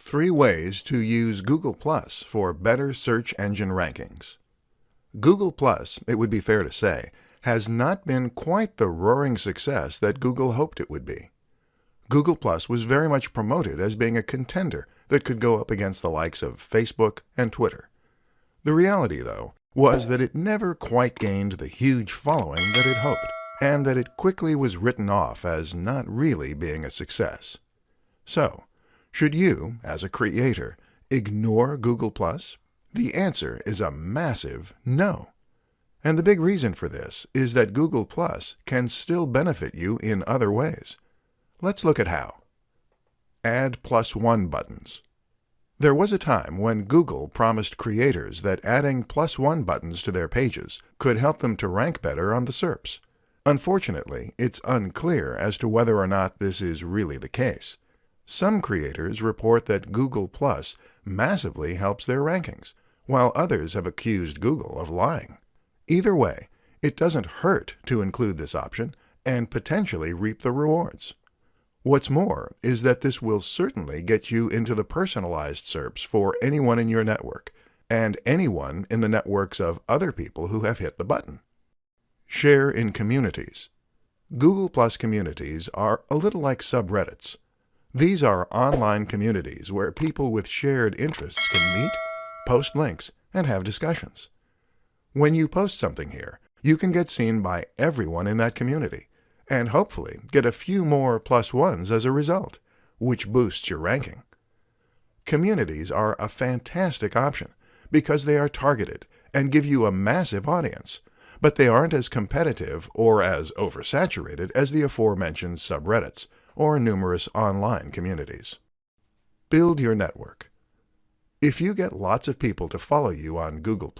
3 ways to use Google Plus for better search engine rankings. Google Plus, it would be fair to say, has not been quite the roaring success that Google hoped it would be. Google Plus was very much promoted as being a contender that could go up against the likes of Facebook and Twitter. The reality, though, was that it never quite gained the huge following that it hoped, and that it quickly was written off as not really being a success. So, should you, as a creator, ignore Google Plus? The answer is a massive no. And the big reason for this is that Google Plus can still benefit you in other ways. Let's look at how. Add +1 buttons. There was a time when Google promised creators that adding +1 buttons to their pages could help them to rank better on the SERPs. Unfortunately, it's unclear as to whether or not this is really the case. Some creators report that Google Plus massively helps their rankings, while others have accused Google of lying. Either way, it doesn't hurt to include this option and potentially reap the rewards. What's more is that this will certainly get you into the personalized SERPs for anyone in your network, and anyone in the networks of other people who have hit the button. Share in communities. Google Plus communities are a little like subreddits. These are online communities where people with shared interests can meet, post links, and have discussions. When you post something here, you can get seen by everyone in that community, and hopefully get a few more +1s as a result, which boosts your ranking. Communities are a fantastic option because they are targeted and give you a massive audience, but they aren't as competitive or as oversaturated as the aforementioned subreddits or numerous online communities. Build your network. If you get lots of people to follow you on Google+,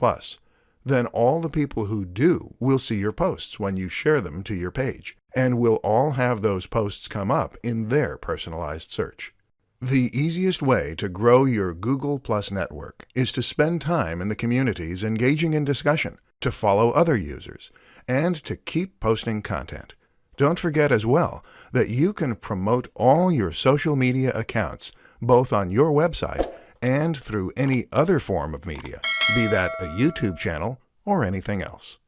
then all the people who do will see your posts when you share them to your page, and will all have those posts come up in their personalized search. The easiest way to grow your Google+ network is to spend time in the communities engaging in discussion, to follow other users, and to keep posting content. Don't forget as well that you can promote all your social media accounts both on your website and through any other form of media, be that a YouTube channel or anything else.